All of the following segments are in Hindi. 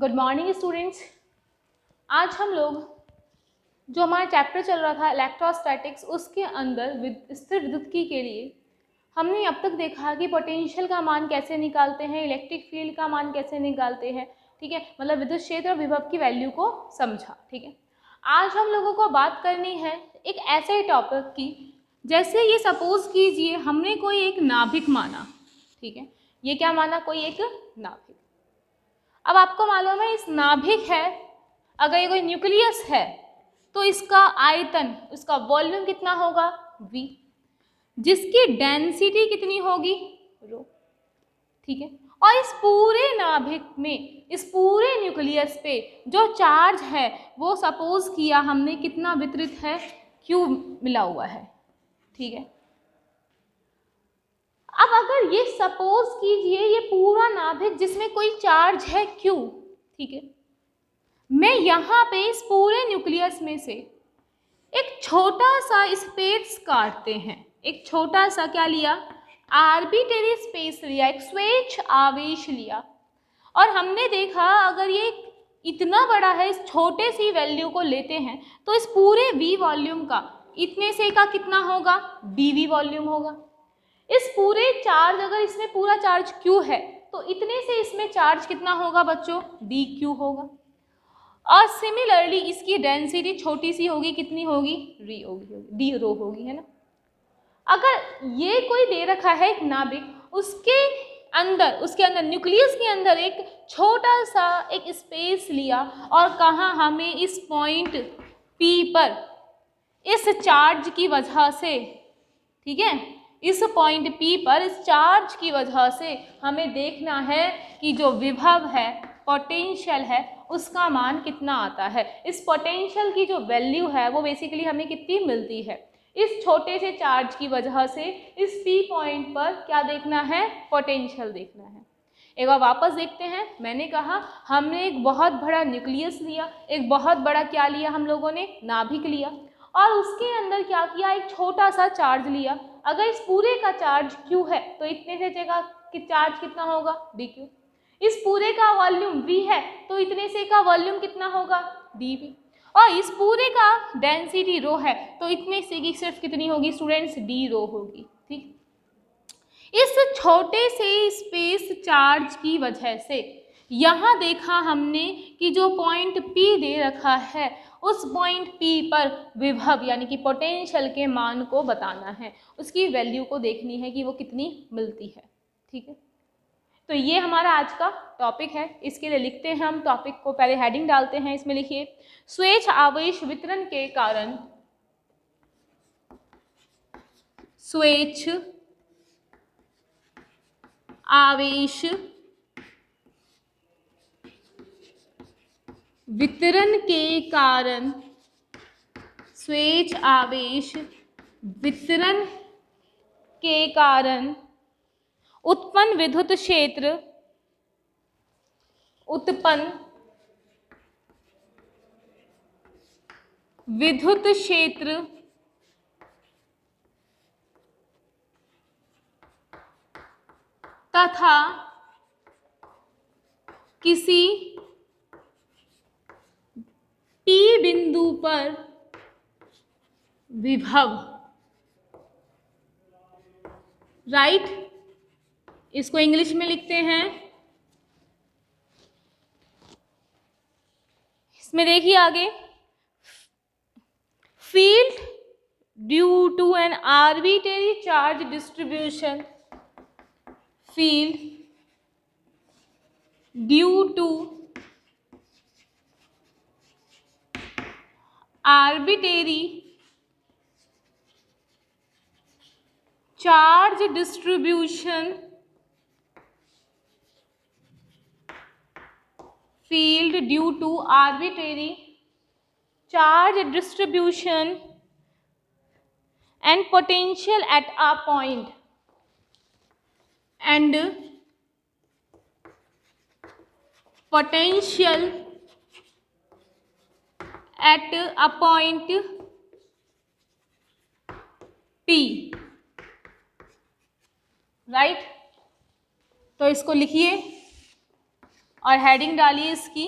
Good morning students. आज हम लोग जो हमारा चैप्टर चल रहा था इलेक्ट्रोस्टैटिक्स, उसके अंदर स्थिर विद्युत्की के लिए हमने अब तक देखा कि पोटेंशियल का मान कैसे निकालते हैं, इलेक्ट्रिक फील्ड का मान कैसे निकालते हैं। ठीक है, मतलब विद्युत क्षेत्र और विभव की वैल्यू को समझा। ठीक है, आज हम लोगों को बात करनी है एक ऐसे टॉपिक की, जैसे ये सपोज कीजिए हमने कोई एक नाभिक माना। ठीक है, ये क्या माना? कोई एक नाभिक। अब आपको मालूम है इस नाभिक है, अगर ये कोई न्यूक्लियस है तो इसका आयतन, इसका वॉल्यूम कितना होगा? V, जिसकी डेंसिटी कितनी होगी? रो। ठीक है, और इस पूरे नाभिक में, इस पूरे न्यूक्लियस पे जो चार्ज है वो सपोज किया हमने कितना वितरित है? Q मिला हुआ है। ठीक है, अब अगर ये सपोज कीजिए ये पूरा नाभिक जिसमें कोई चार्ज है Q, ठीक है, मैं यहाँ पे इस पूरे न्यूक्लियस में से एक छोटा सा स्पेस काटते हैं। एक छोटा सा क्या लिया? आर्बिट्रेरी स्पेस लिया, एक स्वेच्छ आवेश लिया, और हमने देखा अगर ये इतना बड़ा है, इस छोटे सी वैल्यू को लेते हैं तो इस पूरे V वॉल्यूम का इतने से का कितना होगा? dV वॉल्यूम होगा। इस पूरे चार्ज, अगर इसमें पूरा चार्ज Q है तो इतने से इसमें चार्ज कितना होगा बच्चों? dQ होगा। और सिमिलरली इसकी डेंसिटी छोटी सी होगी, कितनी होगी? री होगी, डी रो होगी, है ना। अगर ये कोई दे रखा है एक नाभिक, उसके अंदर न्यूक्लियस के अंदर एक छोटा सा एक स्पेस लिया और कहा हमें इस पॉइंट P पर इस चार्ज की वजह से, ठीक है, इस पॉइंट P पर इस चार्ज की वजह से हमें देखना है कि जो विभव है, पोटेंशियल है, उसका मान कितना आता है। इस पोटेंशियल की जो वैल्यू है वो बेसिकली हमें कितनी मिलती है? इस छोटे से चार्ज की वजह से इस P पॉइंट पर क्या देखना है? पोटेंशियल देखना है। एक बार वापस देखते हैं। मैंने कहा हमने एक बहुत बड़ा न्यूक्लियस लिया, एक बहुत बड़ा क्या लिया हम लोगों ने? नाभिक लिया, और उसके अंदर क्या किया? एक छोटा सा चार्ज लिया। अगर इस पूरे का चार्ज Q है तो इतने से जगह कि चार्ज कितना होगा? dQ। इस पूरे का वॉल्यूम V है तो इतने से का वॉल्यूम कितना होगा? dV। और इस पूरे का डेंसिटी रो है तो इतने से की सिर्फ कितनी होगी स्टूडेंट्स? d रो होगी। ठीक, इस छोटे से स्पेस चार्ज की वजह से यहाँ देखा हमने कि जो पॉइंट P दे रखा है उस पॉइंट P पर विभव यानी कि पोटेंशियल के मान को बताना है, उसकी वैल्यू को देखनी है कि वो कितनी मिलती है। ठीक है, तो ये हमारा आज का टॉपिक है। इसके लिए लिखते हैं हम टॉपिक को, पहले हेडिंग डालते हैं। इसमें लिखिए स्वेच्छ आवेश वितरण के कारण, स्वेच्छ आवेश वितरण के कारण, स्वेच्छ आवेश वितरण के कारण उत्पन्न विद्युत क्षेत्र, उत्पन्न विद्युत क्षेत्र तथा किसी P बिंदु पर विभव, राइट। इसको इंग्लिश में लिखते हैं, इसमें देखिए आगे, field due to an arbitrary charge distribution, field due to arbitrary charge distribution, field due to arbitrary charge distribution and potential at a point, and potential at a point P, right. तो इसको लिखिए और हेडिंग डालिए इसकी।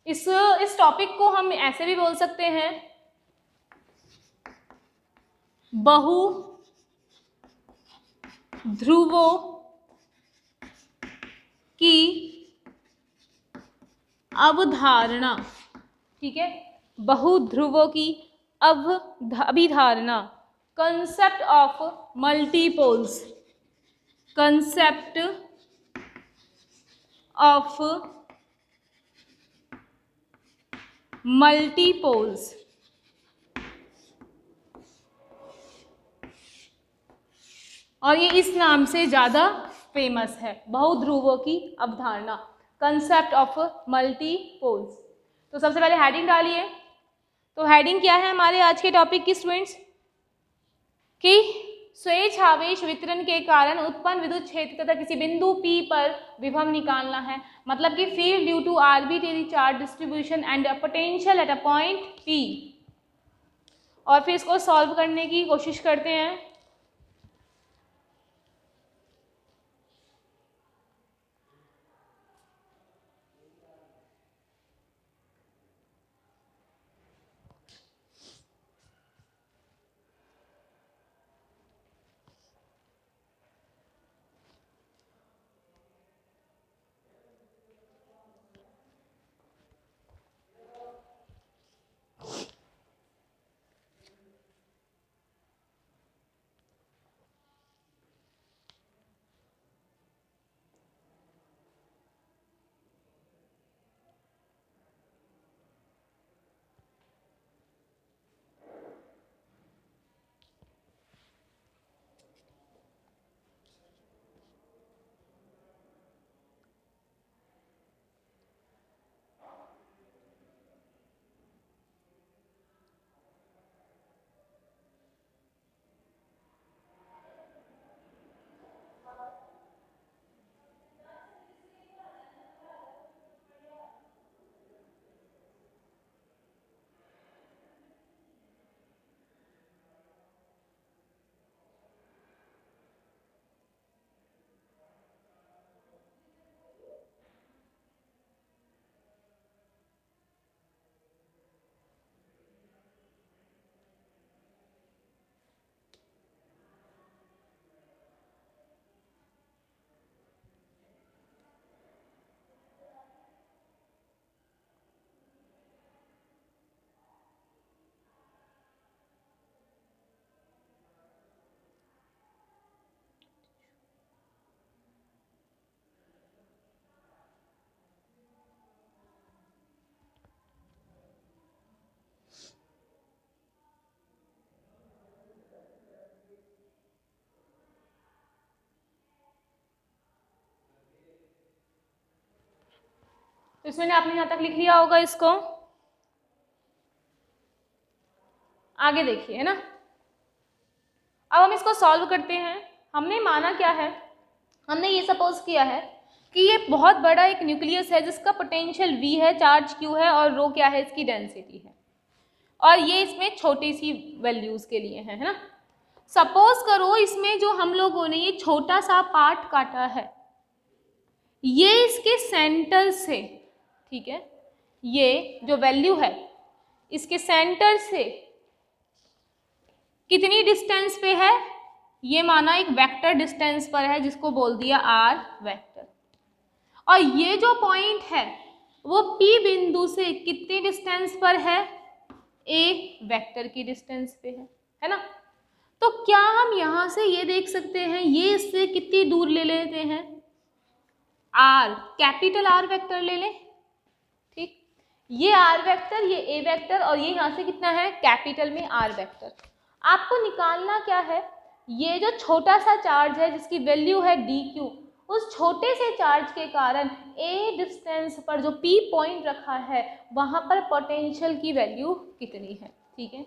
इस टॉपिक को हम ऐसे भी बोल सकते हैं, बहु ध्रुवों की अवधारणा। ठीक है, बहुध्रुवों की अभिधारणा, कंसेप्ट ऑफ मल्टीपोल्स, कंसेप्ट ऑफ मल्टीपोल्स। और ये इस नाम से ज़्यादा फेमस है, बहुध्रुवों की अवधारणा, कंसेप्ट ऑफ मल्टीपोल्स। तो सबसे पहले हेडिंग डालिए। तो हेडिंग क्या है हमारे आज के टॉपिक की स्टूडेंट्स? कि स्वेच्छावेश वितरण के कारण उत्पन्न विद्युत क्षेत्र तथा किसी बिंदु P पर विभव निकालना है। मतलब कि field due to arbitrary charge distribution and potential at a point P। और फिर इसको सॉल्व करने की कोशिश करते हैं। तो इसमें आपने यहाँ तक लिख लिया होगा इसको। आगे देखिए, है ना। अब हम इसको सॉल्व करते हैं। हमने माना क्या है, हमने ये सपोज किया है कि ये बहुत बड़ा एक न्यूक्लियस है जिसका पोटेंशियल V है, चार्ज Q है और रो क्या है, इसकी डेंसिटी है। और ये इसमें छोटी सी वैल्यूज के लिए है ना। सपोज करो इसमें जो हम लोगों ने ये छोटा सा पार्ट काटा है, ये इसके सेंटर से, ठीक है, ये जो वैल्यू है इसके सेंटर से कितनी डिस्टेंस पे है, ये माना एक वेक्टर डिस्टेंस पर है जिसको बोल दिया r वेक्टर। और ये जो पॉइंट है वो P बिंदु से कितनी डिस्टेंस पर है, a वेक्टर की डिस्टेंस पे है ना। तो क्या हम यहाँ से ये देख सकते हैं ये इससे कितनी दूर ले लेते हैं, r, कैपिटल R वेक्टर ले लें। ठीक, ये r वेक्टर, ये a वेक्टर और ये यहाँ से कितना है, कैपिटल में R वेक्टर। आपको निकालना क्या है, ये जो छोटा सा चार्ज है जिसकी वैल्यू है dq, उस छोटे से चार्ज के कारण a डिस्टेंस पर जो p पॉइंट रखा है वहाँ पर पोटेंशियल की वैल्यू कितनी है। ठीक है,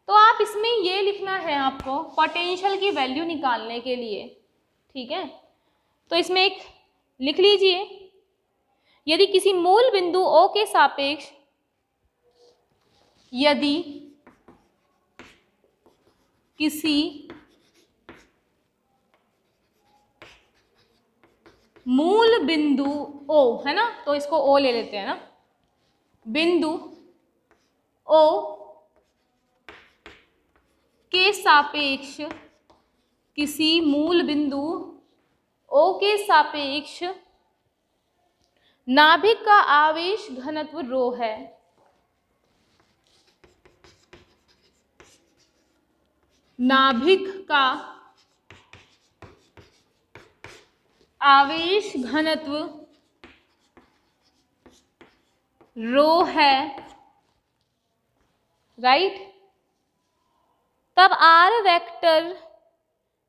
तो आप इसमें ये लिखना है आपको पोटेंशियल की वैल्यू निकालने के लिए। ठीक है, तो इसमें एक लिख लीजिए, यदि किसी मूल बिंदु O के सापेक्ष यदि किसी मूल बिंदु ओ, है ना, तो इसको ओ ले लेते हैं ना, बिंदु ओ के सापेक्ष, किसी मूल बिंदु ओ के सापेक्ष नाभिक का आवेश घनत्व रो है। नाभिक का आवेश घनत्व रो है, राइट। तब आर वेक्टर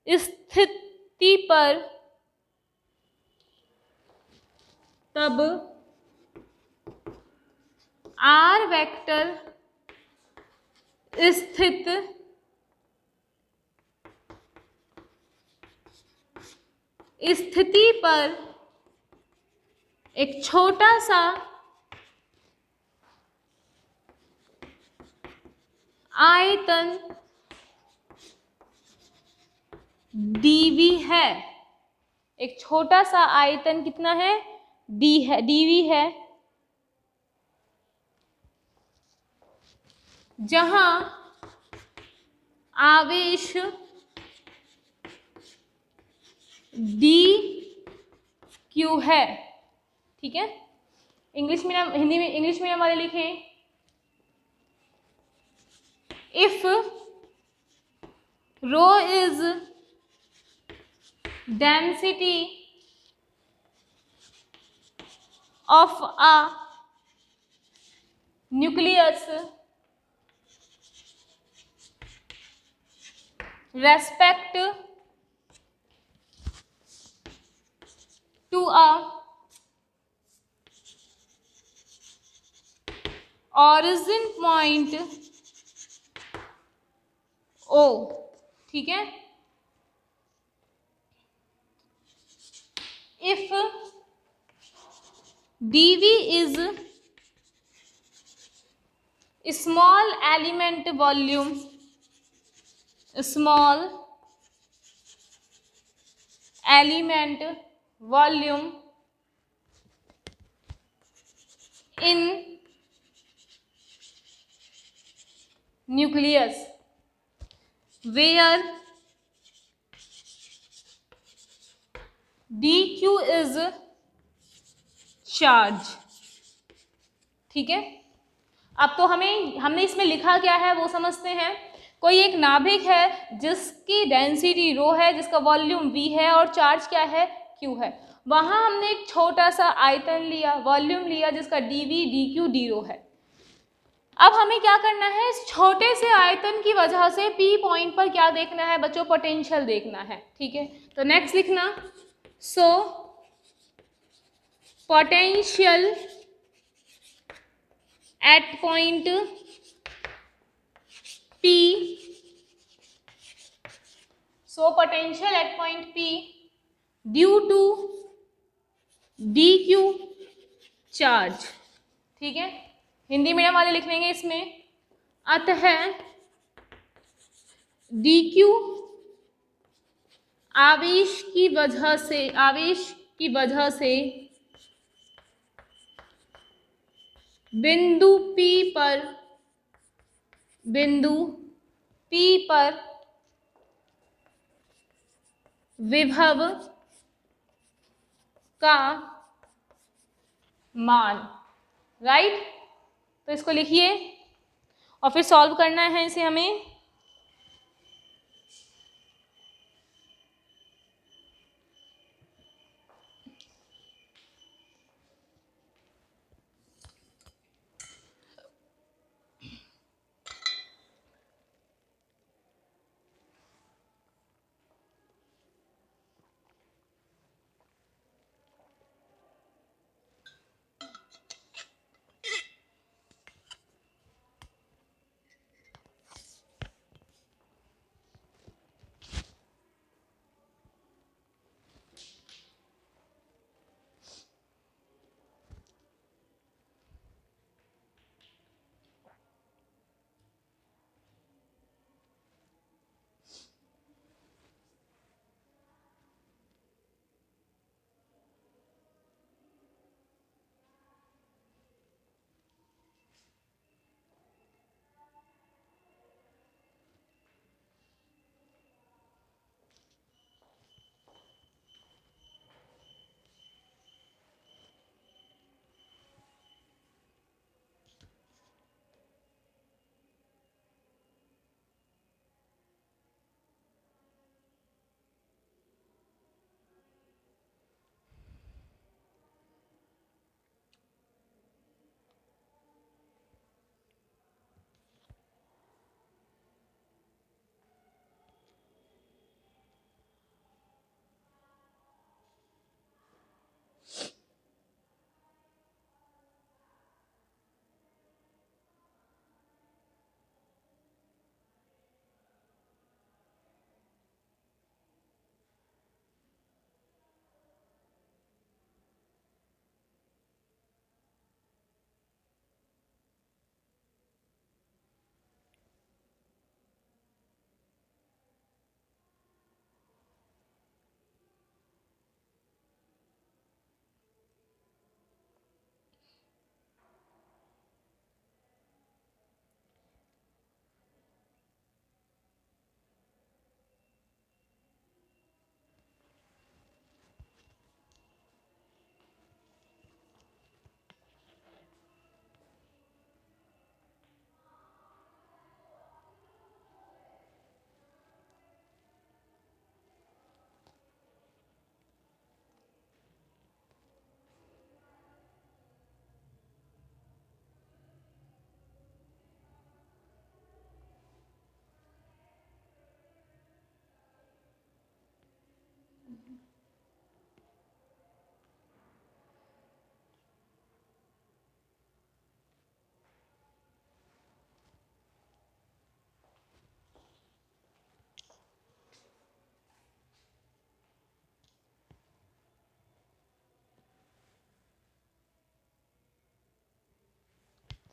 स्थिति पर, तब आर वेक्टर स्थित स्थिति पर एक छोटा सा आयतन dv है। एक छोटा सा आयतन कितना है, dv है, जहां आवेश dq है। ठीक है, इंग्लिश मीडियम, हिंदी में इंग्लिश मीडियम वाले लिखें, if rho is density of a nucleus respect to a origin point O, ठीक है, if dv is small element volume, small element volume in nucleus where dq is charge। ठीक है, अब तो हमने इसमें लिखा क्या है वो समझते हैं। कोई एक नाभिक है जिसकी डेंसिटी रो है, जिसका वॉल्यूम v है और चार्ज क्या है, q है। वहां हमने एक छोटा सा आयतन लिया, वॉल्यूम लिया, जिसका dv dq d रो है। अब हमें क्या करना है, इस छोटे से आयतन की वजह से p पॉइंट पर क्या देखना है बच्चों, पोटेंशियल देखना है। ठीक है, तो नेक्स्ट लिखना, so potential at point P, so potential at point P due to dq charge. ठीक है, हिंदी मीडियम वाले लिख लेंगे इसमें, अतः dq आवेश की वजह से बिंदु P पर विभव का मान, राइट। तो इसको लिखिए और फिर सॉल्व करना है इसे हमें।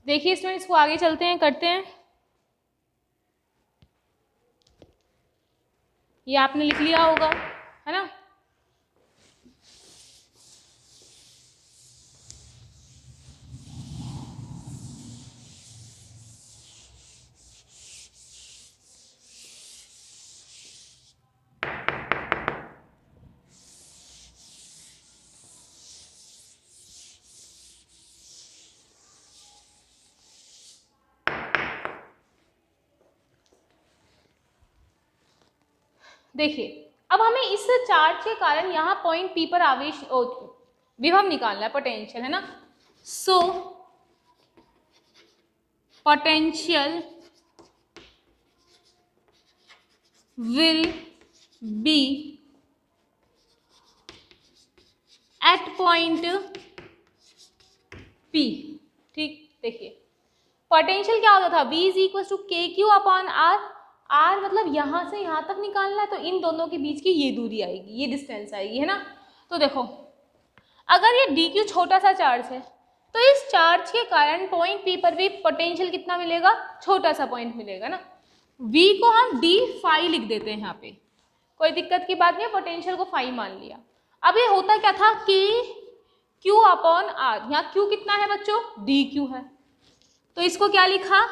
देखिए स्टूडेंट, इसको आगे चलते हैं, करते हैं। ये आपने लिख लिया होगा, है ना। देखिए, अब हमें इस चार्ज के कारण यहाँ पॉइंट पी पर आवेश विभव निकालना है, पोटेंशियल, है ना। So potential will be at point P. ठीक, देखिए पोटेंशियल क्या होता था, V is equal to K Q upon R. R मतलब यहाँ से यहाँ तक निकालना है, तो इन दोनों के बीच की ये दूरी आएगी, ये डिस्टेंस आएगी, है ना। तो देखो, अगर ये डी क्यू छोटा सा चार्ज है, तो इस चार्ज के कारण पॉइंट पी पर भी पोटेंशियल कितना मिलेगा, छोटा सा पॉइंट मिलेगा ना। V को हम डी फाई लिख देते हैं यहाँ पे, कोई दिक्कत की बात नहीं है, पोटेंशियल को फाई मान लिया। अब ये होता क्या था कि Q अपॉन आर, यहाँ Q कितना है बच्चों, डी क्यू है, तो इसको क्या लिखा,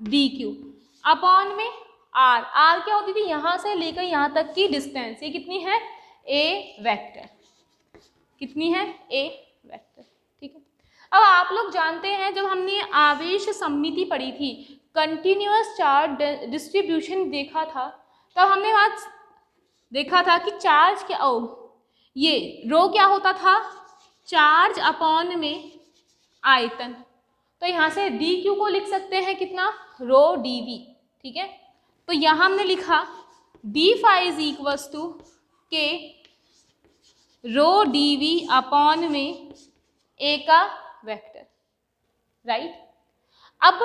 डी क्यू अपॉन में आर। आर क्या होती थी, यहाँ से लेकर यहाँ तक की डिस्टेंस, ये कितनी है, ए वेक्टर, कितनी है, ए वेक्टर। ठीक है, अब आप लोग जानते हैं जब हमने आवेश सममिति पढ़ी थी, कंटिन्यूअस चार्ज डिस्ट्रीब्यूशन देखा था, तब हमने बात देखा था कि चार्ज क्या, ये रो क्या होता था, चार्ज अपॉन में आयतन। तो यहाँ से डी क्यू को लिख सकते हैं कितना, रो डी वी। ठीक है, तो यहाँ हमने लिखा D phi is equals to K rho D V upon में ए का वेक्टर, राइट। अब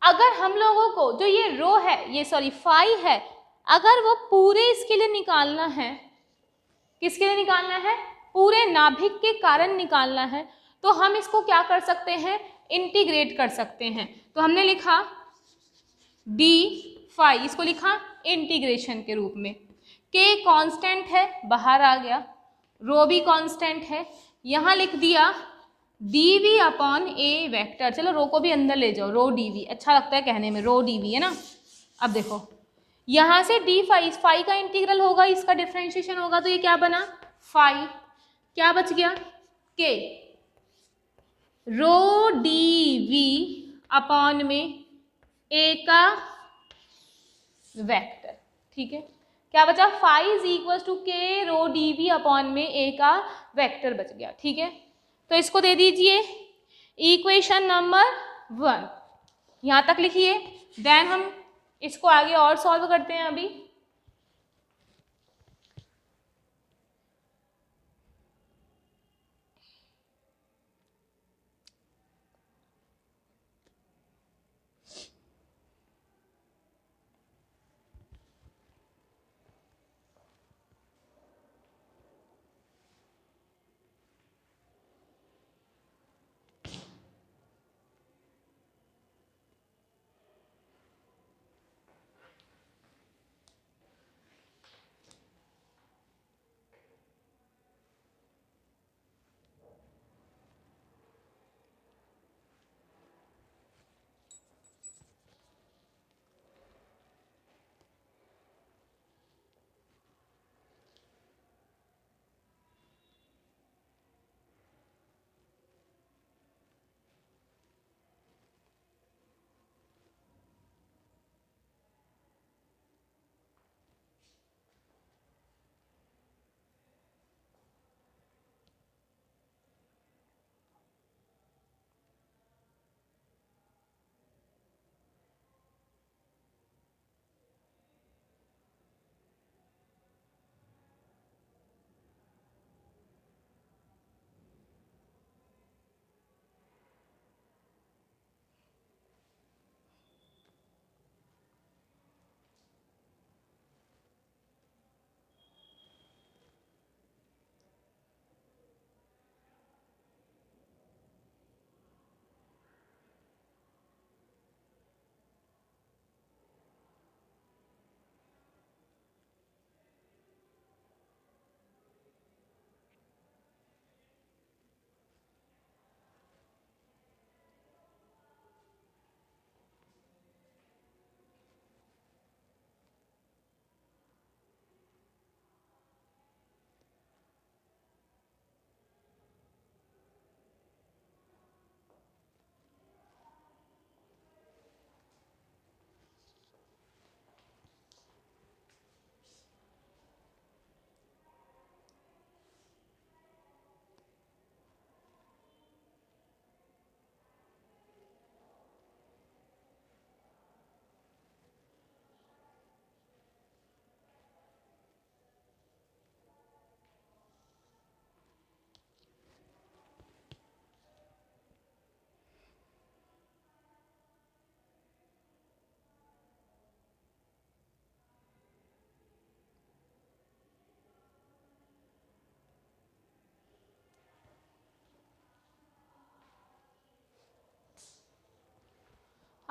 अगर हम लोगों को जो ये रो है, ये सॉरी फाई है, अगर वो पूरे इसके लिए निकालना है, किसके लिए निकालना है, पूरे नाभिक के कारण निकालना है, तो हम इसको क्या कर सकते हैं, इंटीग्रेट कर सकते हैं। तो हमने लिखा डी फाई, इसको लिखा इंटीग्रेशन के रूप में। के कांस्टेंट है, बाहर आ गया, रो भी कांस्टेंट है, यहाँ लिख दिया D V upon A vector. चलो रो को भी अंदर ले जाओ, रो डी वी अच्छा लगता है कहने में, रो डी वी, है ना। अब देखो यहाँ से डी फाई, फाई का इंटीग्रल होगा, इसका डिफ्रेंशिएशन होगा, तो ये क्या बना, फाई, क्या बच गया, के रो डी वी अपॉन में ए का वेक्टर। ठीक है, क्या बचा, phi is equal to K rho D V upon में ए का वेक्टर बच गया। ठीक है, तो इसको दे दीजिए इक्वेशन नंबर 1, यहाँ तक लिखिए, देन हम इसको आगे और सॉल्व करते हैं अभी।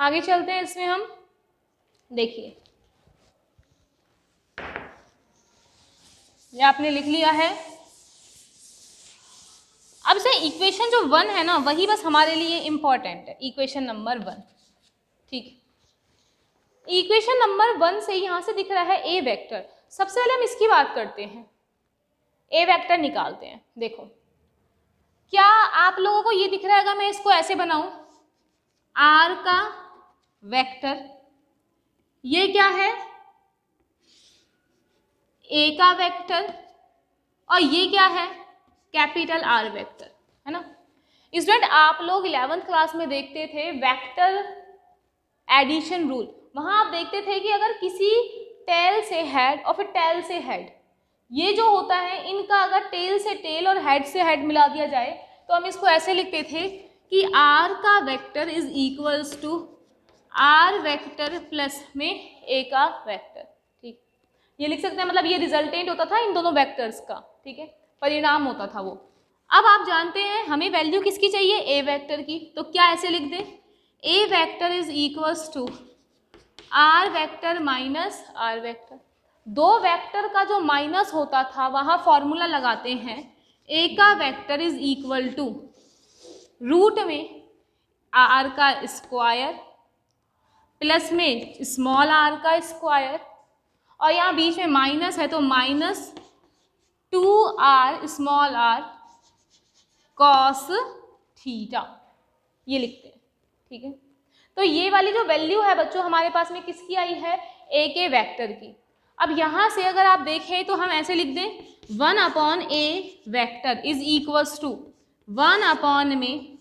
आगे चलते हैं इसमें हम। देखिए ये आपने लिख लिया है। अब से इक्वेशन जो 1 है ना, वही बस हमारे लिए इम्पॉर्टेंट है, इक्वेशन नंबर 1। ठीक है, इक्वेशन नंबर 1 से यहाँ से दिख रहा है ए वेक्टर। सबसे पहले हम इसकी बात करते हैं, ए वेक्टर निकालते हैं। देखो क्या आप लोगों को ये दिख रहा है, अगर मैं इसको ऐसे बनाऊं, आर का वेक्टर, ये क्या है, ए का वेक्टर, और ये क्या है, कैपिटल आर वेक्टर, है ना। स्टूडेंट आप लोग 11th क्लास में देखते थे वेक्टर एडिशन रूल। वहां आप देखते थे कि अगर किसी टेल से हेड और फिर टेल से हेड, ये जो होता है इनका अगर टेल से टेल और हेड से हेड मिला दिया जाए तो हम इसको ऐसे लिखते थे कि आर का vector is equals to R vector plus में ए का वेक्टर। ठीक, ये लिख सकते हैं, मतलब ये रिजल्टेंट होता था इन दोनों वेक्टर्स का। ठीक है, परिणाम होता था वो। अब आप जानते हैं हमें वैल्यू किसकी चाहिए, ए वेक्टर की। तो क्या ऐसे लिख दें, A vector is equals to R vector minus R vector. दो वेक्टर का जो माइनस होता था वहाँ फॉर्मूला लगाते हैं, ए का vector is equal to root में आर का स्क्वायर प्लस में स्मॉल आर का स्क्वायर, और यहाँ बीच में माइनस है तो minus 2r small R cos theta, ये लिखते हैं। ठीक है, तो ये वाली जो वैल्यू है बच्चों हमारे पास में किसकी आई है, ए के वेक्टर की। अब यहाँ से अगर आप देखें तो हम ऐसे लिख दें 1 upon A vector is equals to 1 upon में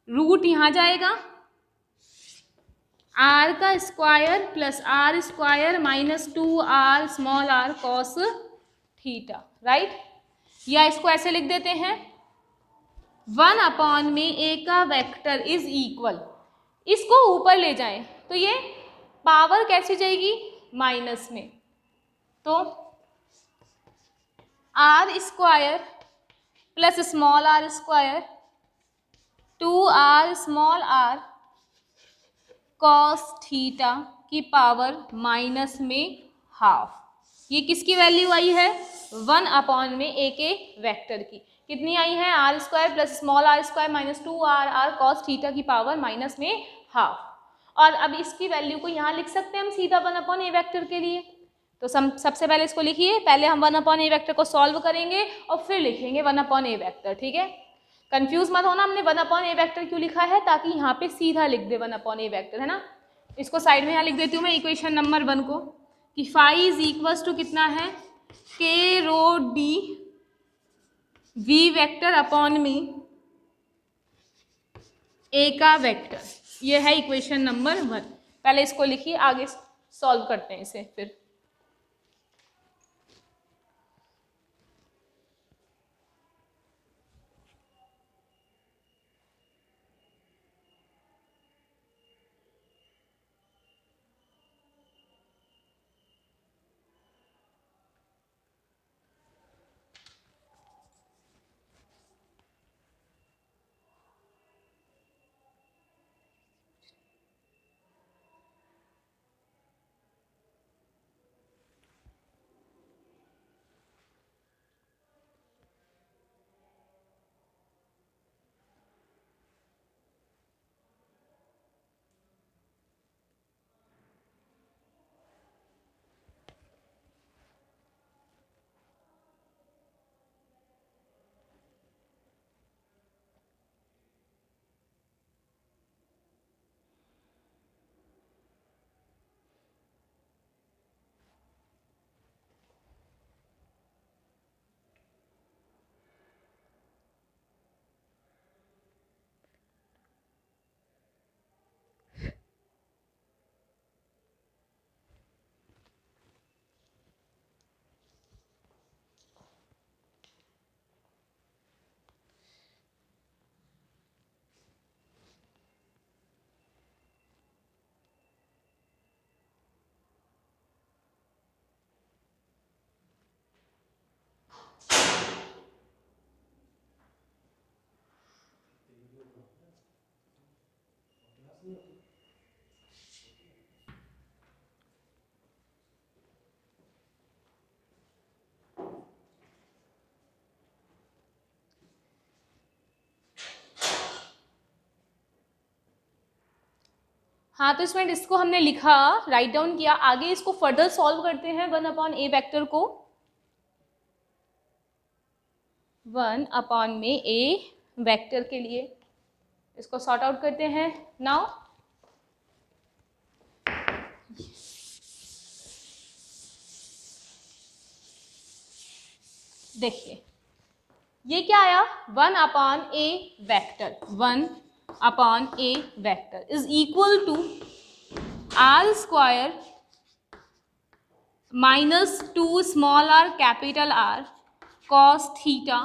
रूट यहाँ जाएगा आर का square plus R square minus 2r small R cos theta, right. या इसको ऐसे लिख देते हैं 1 अपॉन में ए का वेक्टर इज इक्वल, इसको ऊपर ले जाएं तो ये पावर कैसी जाएगी, माइनस में, तो R square plus small R square 2r small R cos theta की पावर माइनस में हाफ। ये किसकी वैल्यू आई है, 1 अपॉन में ए के वेक्टर की। कितनी आई है, R square plus small R square minus 2r R cos theta की पावर माइनस में हाफ। और अब इसकी वैल्यू को यहाँ लिख सकते हैं हम सीधा 1 अपॉन ए वेक्टर के लिए। तो सबसे पहले इसको लिखिए, पहले हम 1 अपॉन ए वेक्टर को सॉल्व करेंगे और फिर लिखेंगे 1 अपॉन ए वेक्टर। ठीक है, कंफ्यूज मत होना, हमने 1 अपॉन ए वेक्टर क्यों लिखा है, ताकि यहाँ पे सीधा लिख दे 1 अपॉन ए वेक्टर, है ना। इसको साइड में यहाँ लिख देती हूँ मैं इक्वेशन नंबर 1 को, कि फाई इज इक्वल्स टू कितना है, के rho D V vector upon में ए का वेक्टर। ये है इक्वेशन नंबर 1। पहले इसको लिखिए, आगे सॉल्व करते हैं इसे फिर। हाँ, तो स्टूडेंट इसको हमने लिखा, राइट डाउन किया। आगे इसको फर्दर सॉल्व करते हैं 1/a वेक्टर को। 1/a वेक्टर के लिए इसको सॉर्ट आउट करते हैं। नाउ देखिए ये क्या आया, 1/a vector, 1/a vector is equal to r square minus 2 small r capital R cos theta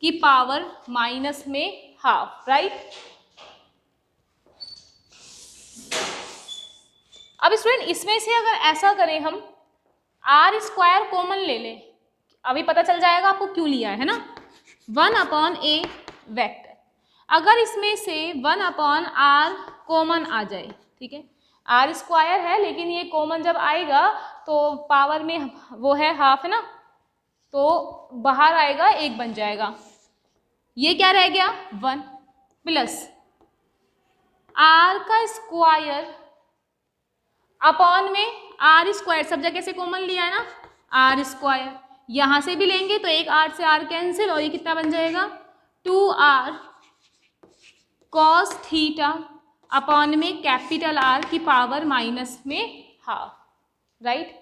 की पावर माइनस में हाफ, राइट। अब स्टूडेंट इसमें से अगर ऐसा करें हम आर स्क्वायर कॉमन ले लें, अभी पता चल जाएगा आपको क्यों लिया है ना। 1/a वेक्टर, अगर इसमें से 1/r कॉमन आ जाए, ठीक है, आर स्क्वायर है लेकिन ये कॉमन जब आएगा तो पावर में वो है हाफ है ना, तो बाहर आएगा 1 बन जाएगा। ये क्या रह गया 1 प्लस आर का स्क्वायर अपॉन में आर स्क्वायर, सब जगह से कॉमन लिया है ना, आर स्क्वायर यहां से भी लेंगे तो एक आर से आर कैंसिल, और ये कितना बन जाएगा 2r कॉस थीटा अपॉन में कैपिटल आर की पावर माइनस में हाफ, राइट।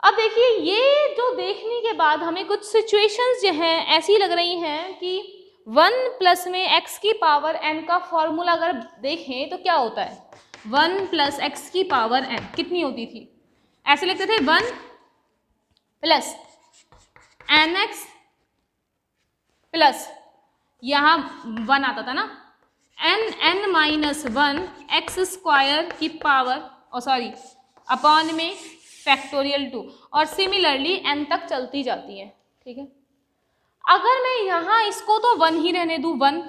अब देखिए ये जो देखने के बाद हमें कुछ सिचुएशंस जो हैं ऐसी लग रही हैं कि 1 प्लस में x की पावर n का फॉर्मूला अगर देखें तो क्या होता है, 1 प्लस एक्स की पावर n कितनी होती थी, ऐसे लिखते थे 1 प्लस nx प्लस यहाँ 1 आता था ना, n माइनस 1 एक्स स्क्वायर की पावर अपॉन में फैक्टोरियल 2, और सिमिलरली n तक चलती जाती है, ठीक है। अगर मैं यहाँ इसको तो 1 ही रहने दूँ, 1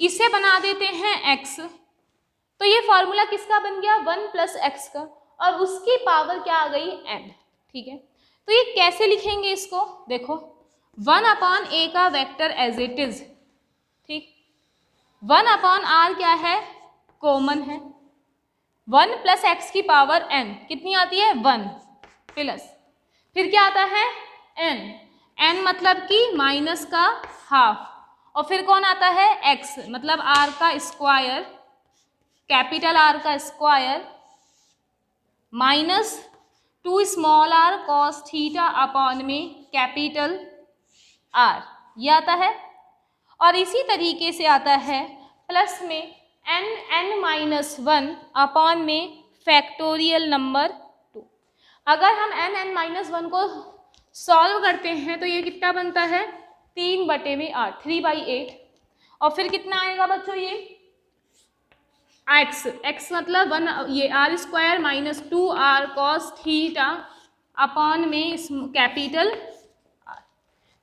इसे बना देते हैं x, तो ये फॉर्मूला किसका बन गया 1 प्लस एक्स का, और उसकी पावर क्या आ गई n, ठीक है। तो ये कैसे लिखेंगे इसको, देखो 1/a का वेक्टर एज इट इज, ठीक, 1/r क्या है कॉमन है, 1 प्लस एक्स की पावर n कितनी आती है 1 प्लस, फिर क्या आता है n मतलब कि माइनस का हाफ, और फिर कौन आता है x मतलब r का स्क्वायर, कैपिटल R का square minus 2 small r cos theta upon में कैपिटल R, ये आता है। और इसी तरीके से आता है प्लस में n माइनस 1 अपॉन में फैक्टोरियल नंबर 2। अगर हम n माइनस 1 को सॉल्व करते हैं तो ये कितना बनता है 3/8, 3/8, और फिर कितना आएगा बच्चों ये x मतलब 1, ये r square minus 2r cos theta upon में कैपिटल R।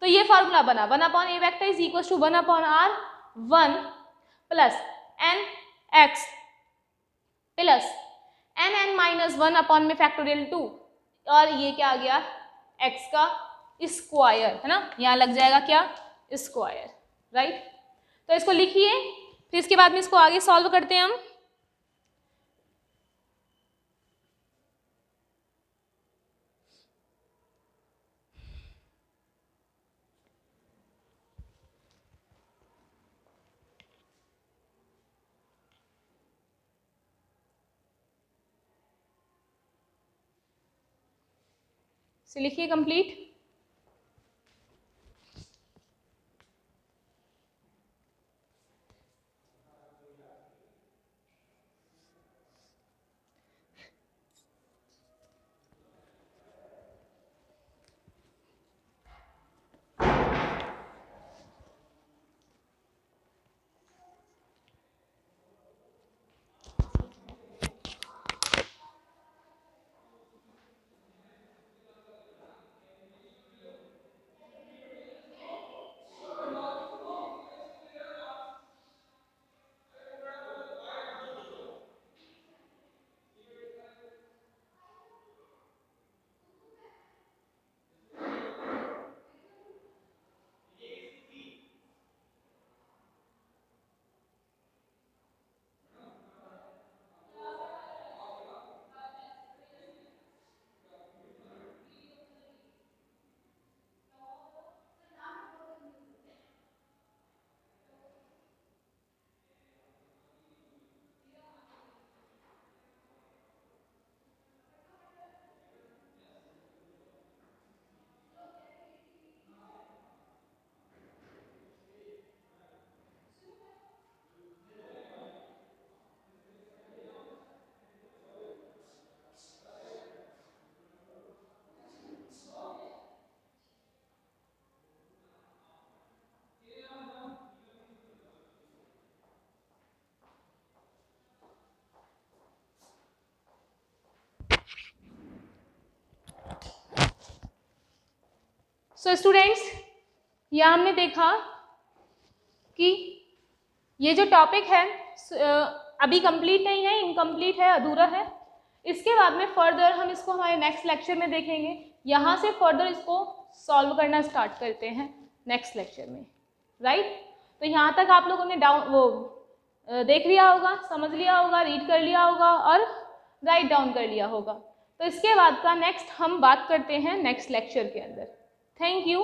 तो ये फॉर्मूला बना 1/a vector is equal to 1/r 1 plus nx plus n minus 1 upon में फैक्टोरियल 2, और ये क्या आ गया x का स्क्वायर है ना, यहाँ लग जाएगा क्या स्क्वायर, राइट। तो इसको लिखिए, फिर इसके बाद में इसको आगे सॉल्व करते हैं हम। से लिखिए कंप्लीट। सो स्टूडेंट्स, यहाँ हमने देखा कि ये जो टॉपिक है अभी कंप्लीट नहीं है, इनकम्प्लीट है, अधूरा है। इसके बाद में फर्दर हम इसको हमारे नेक्स्ट लेक्चर में देखेंगे। यहाँ से फर्दर इसको सॉल्व करना स्टार्ट करते हैं नेक्स्ट लेक्चर में, राइट। तो यहाँ तक आप लोगों ने देख लिया होगा, समझ लिया होगा, रीड कर लिया होगा और राइट डाउन कर लिया होगा। तो इसके बाद का नेक्स्ट हम बात करते हैं नेक्स्ट लेक्चर के अंदर। Thank you.